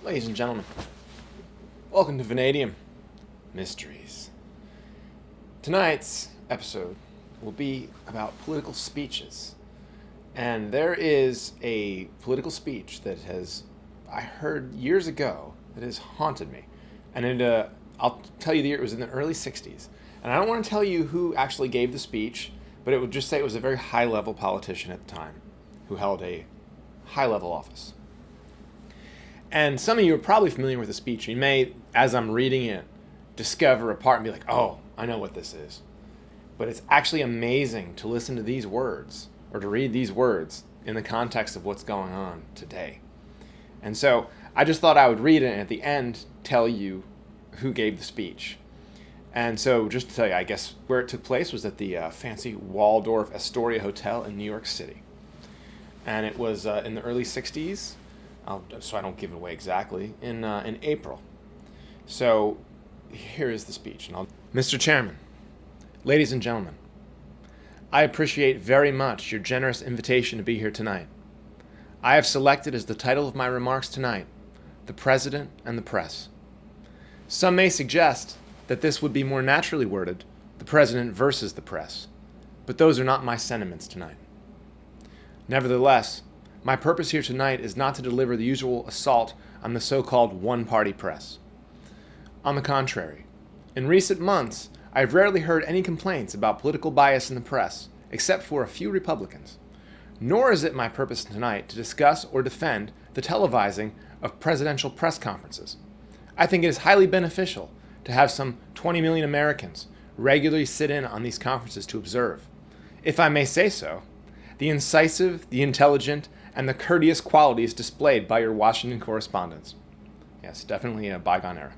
Ladies and gentlemen, welcome to Vanadium Mysteries. Tonight's episode will be about political speeches. And there is a political speech that I heard years ago that has haunted me. And I'll tell you the year, it was in the early 60s. And I don't want to tell you who actually gave the speech, but it would just say it was a very high-level politician at the time who held a high-level office. And some of you are probably familiar with the speech. You may, as I'm reading it, discover a part and be like, oh, I know what this is. But it's actually amazing to listen to these words, or to read these words in the context of what's going on today. And so I just thought I would read it and at the end tell you who gave the speech. And so just to tell you, I guess where it took place was at the fancy Waldorf Astoria Hotel in New York City. And it was in the early 60s. So I don't give it away exactly, in April. So here is the speech. Mr. Chairman, ladies and gentlemen, I appreciate very much your generous invitation to be here tonight. I have selected as the title of my remarks tonight, The President and the Press. Some may suggest that this would be more naturally worded, the President versus the Press, but those are not my sentiments tonight. Nevertheless, my purpose here tonight is not to deliver the usual assault on the so-called one-party press. On the contrary, in recent months, I have rarely heard any complaints about political bias in the press, except for a few Republicans. Nor is it my purpose tonight to discuss or defend the televising of presidential press conferences. I think it is highly beneficial to have some 20 million Americans regularly sit in on these conferences to observe. If I may say so, the incisive, the intelligent, and the courteous qualities displayed by your Washington correspondents. Yes, definitely a bygone era.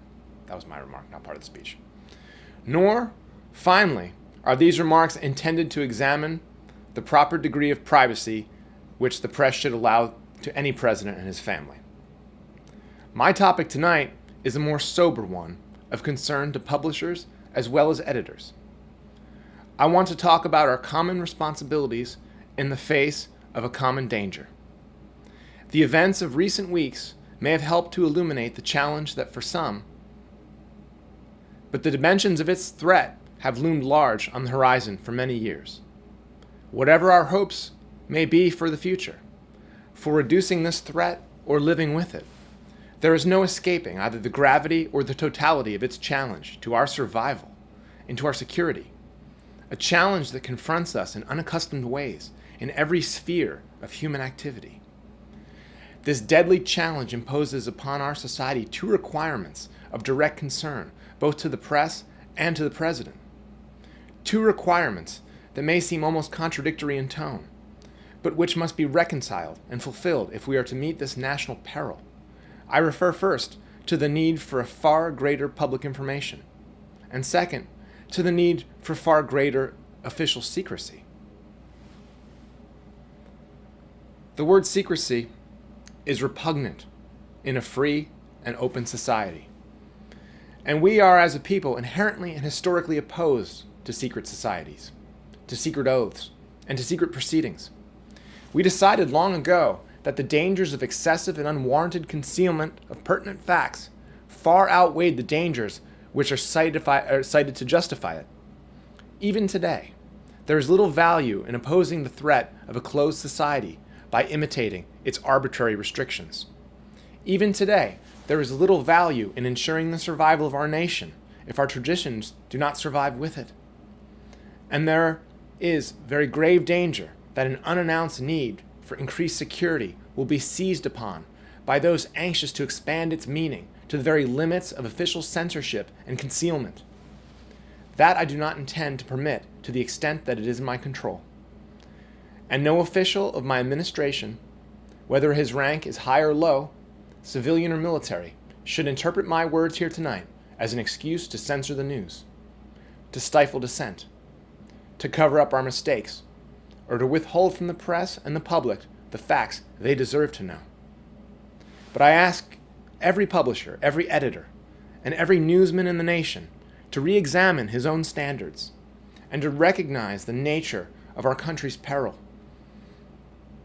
That was my remark, not part of the speech. Nor, finally, are these remarks intended to examine the proper degree of privacy which the press should allow to any president and his family. My topic tonight is a more sober one of concern to publishers as well as editors. I want to talk about our common responsibilities in the face of a common danger. The events of recent weeks may have helped to illuminate the challenge that for some, but the dimensions of its threat have loomed large on the horizon for many years. Whatever our hopes may be for the future, for reducing this threat or living with it, there is no escaping either the gravity or the totality of its challenge to our survival and to our security, a challenge that confronts us in unaccustomed ways in every sphere of human activity. This deadly challenge imposes upon our society two requirements of direct concern, both to the press and to the president. Two requirements that may seem almost contradictory in tone, but which must be reconciled and fulfilled if we are to meet this national peril. I refer first to the need for a far greater public information, and second, to the need for far greater official secrecy. The word secrecy is repugnant in a free and open society. And we are, as a people, inherently and historically opposed to secret societies, to secret oaths, and to secret proceedings. We decided long ago that the dangers of excessive and unwarranted concealment of pertinent facts far outweighed the dangers which are cited to justify it. Even today, there is little value in opposing the threat of a closed society by imitating its arbitrary restrictions. Even today, there is little value in ensuring the survival of our nation if our traditions do not survive with it. And there is very grave danger that an unannounced need for increased security will be seized upon by those anxious to expand its meaning to the very limits of official censorship and concealment. That I do not intend to permit to the extent that it is in my control. And no official of my administration, whether his rank is high or low, civilian or military, should interpret my words here tonight as an excuse to censor the news, to stifle dissent, to cover up our mistakes, or to withhold from the press and the public the facts they deserve to know. But I ask every publisher, every editor, and every newsman in the nation to re-examine his own standards and to recognize the nature of our country's peril.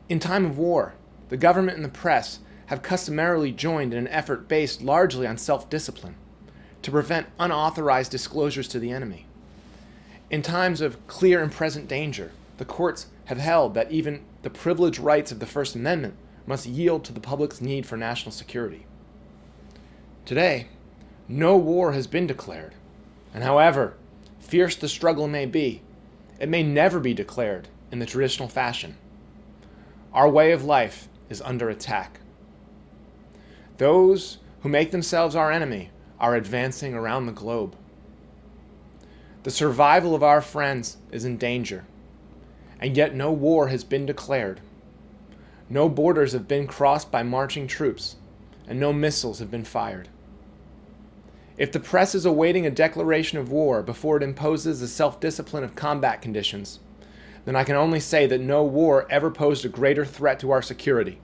In time of war, the government and the press have customarily joined in an effort based largely on self-discipline to prevent unauthorized disclosures to the enemy. In times of clear and present danger, the courts have held that even the privileged rights of the First Amendment must yield to the public's need for national security. Today, no war has been declared, and however fierce the struggle may be, it may never be declared in the traditional fashion. Our way of life is under attack. Those who make themselves our enemy are advancing around the globe. The survival of our friends is in danger, and yet no war has been declared. No borders have been crossed by marching troops, and no missiles have been fired. If the press is awaiting a declaration of war before it imposes the self-discipline of combat conditions, then I can only say that no war ever posed a greater threat to our security.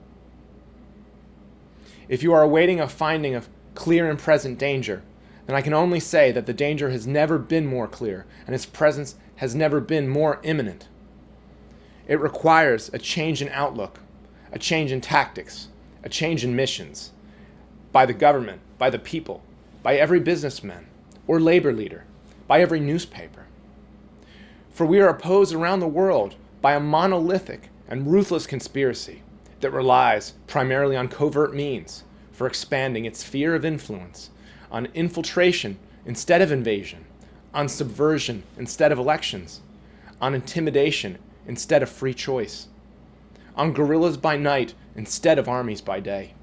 If you are awaiting a finding of clear and present danger, then I can only say that the danger has never been more clear and its presence has never been more imminent. It requires a change in outlook, a change in tactics, a change in missions, by the government, by the people, by every businessman or labor leader, by every newspaper. For we are opposed around the world by a monolithic and ruthless conspiracy that relies primarily on covert means for expanding its sphere of influence, on infiltration instead of invasion, on subversion instead of elections, on intimidation instead of free choice, on guerrillas by night instead of armies by day.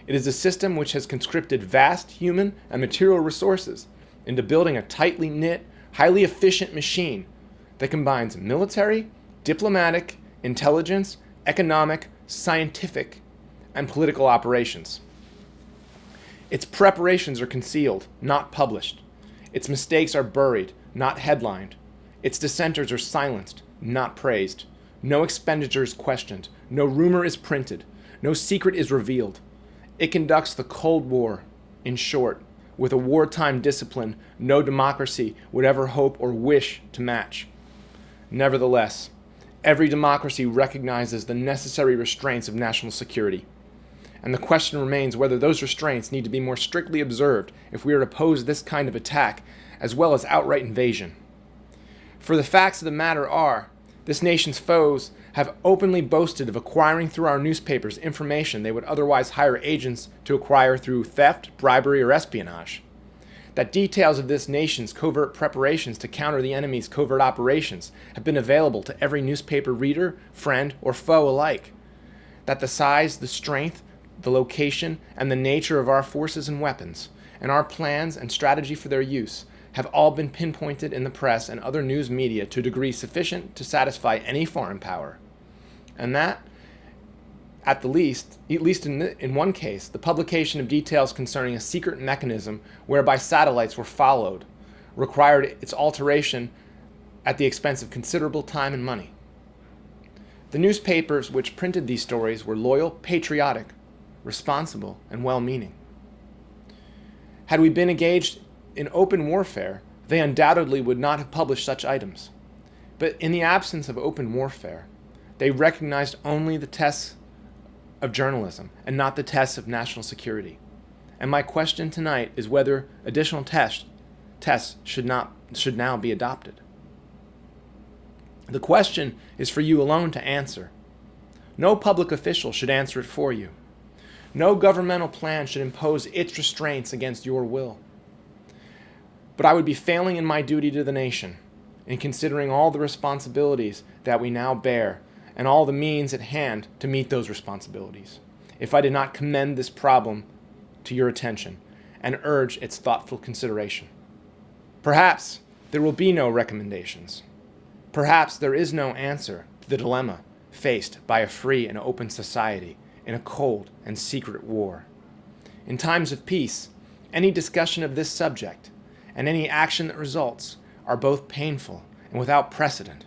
It is a system which has conscripted vast human and material resources into building a tightly knit, highly efficient machine that combines military, diplomatic, intelligence, economic, scientific, and political operations. Its preparations are concealed, not published. Its mistakes are buried, not headlined. Its dissenters are silenced, not praised. No expenditure is questioned. No rumor is printed. No secret is revealed. It conducts the Cold War, in short, with a wartime discipline no democracy would ever hope or wish to match. Nevertheless, every democracy recognizes the necessary restraints of national security, and the question remains whether those restraints need to be more strictly observed if we are to oppose this kind of attack as well as outright invasion. For the facts of the matter are, this nation's foes have openly boasted of acquiring through our newspapers information they would otherwise hire agents to acquire through theft, bribery, or espionage. That details of this nation's covert preparations to counter the enemy's covert operations have been available to every newspaper reader, friend, or foe alike. That the size, the strength, the location, and the nature of our forces and weapons, and our plans and strategy for their use, have all been pinpointed in the press and other news media to a degree sufficient to satisfy any foreign power. And that, at least in one case, the publication of details concerning a secret mechanism whereby satellites were followed, required its alteration at the expense of considerable time and money. The newspapers which printed these stories were loyal, patriotic, responsible, and well-meaning. Had we been engaged in open warfare, they undoubtedly would not have published such items. But in the absence of open warfare, they recognized only the tests of journalism and not the tests of national security. And my question tonight is whether additional tests should now be adopted. The question is for you alone to answer. No public official should answer it for you. No governmental plan should impose its restraints against your will. But I would be failing in my duty to the nation in considering all the responsibilities that we now bear and all the means at hand to meet those responsibilities, if I did not commend this problem to your attention and urge its thoughtful consideration. Perhaps there will be no recommendations. Perhaps there is no answer to the dilemma faced by a free and open society in a cold and secret war. In times of peace, any discussion of this subject and any action that results are both painful and without precedent.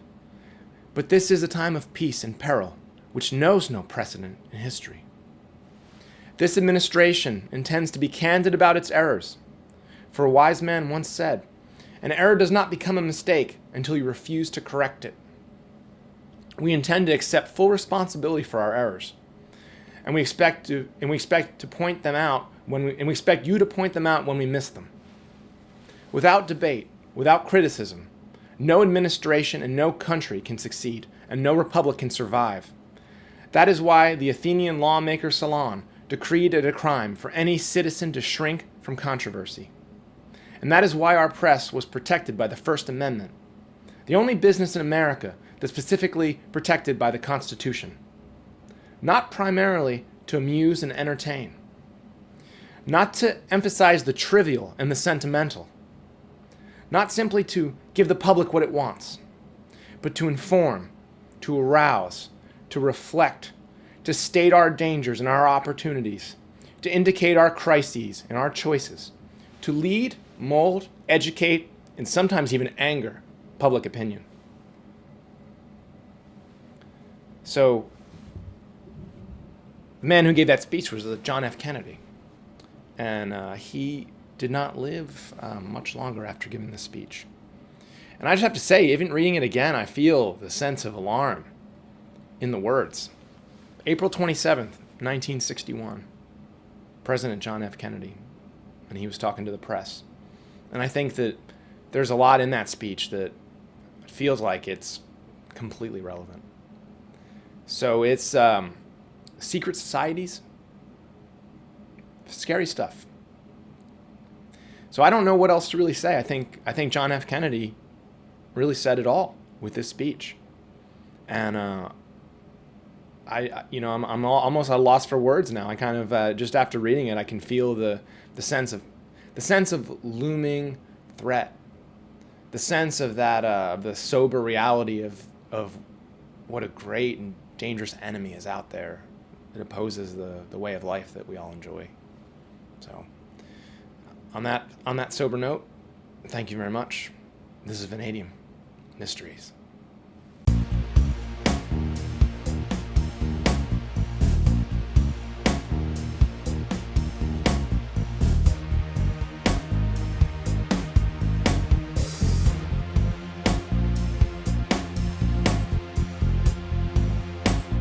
But this is a time of peace and peril, which knows no precedent in history. This administration intends to be candid about its errors. For a wise man once said, "An error does not become a mistake until you refuse to correct it." We intend to accept full responsibility for our errors, and we expect you to point them out when we miss them. Without debate, without criticism, no administration and no country can succeed, and no republic can survive. That is why the Athenian lawmaker Solon decreed it a crime for any citizen to shrink from controversy. And that is why our press was protected by the First Amendment, the only business in America that's specifically protected by the Constitution. Not primarily to amuse and entertain, not to emphasize the trivial and the sentimental, not simply to give the public what it wants, but to inform, to arouse, to reflect, to state our dangers and our opportunities, to indicate our crises and our choices, to lead, mold, educate, and sometimes even anger public opinion. So, the man who gave that speech was John F. Kennedy, and he did not live much longer after giving this speech. And I just have to say, even reading it again, I feel the sense of alarm in the words. April 27th, 1961, President John F. Kennedy, and he was talking to the press. And I think that there's a lot in that speech that feels like it's completely relevant. So it's secret societies, scary stuff. So I don't know what else to really say. I think John F. Kennedy really said it all with this speech, and I'm almost at a loss for words now. I kind of just after reading it, I can feel the sense of looming threat, the sense of that the sober reality of what a great and dangerous enemy is out there that opposes the way of life that we all enjoy. So on that sober note, thank you very much. This is Vanadium Mysteries.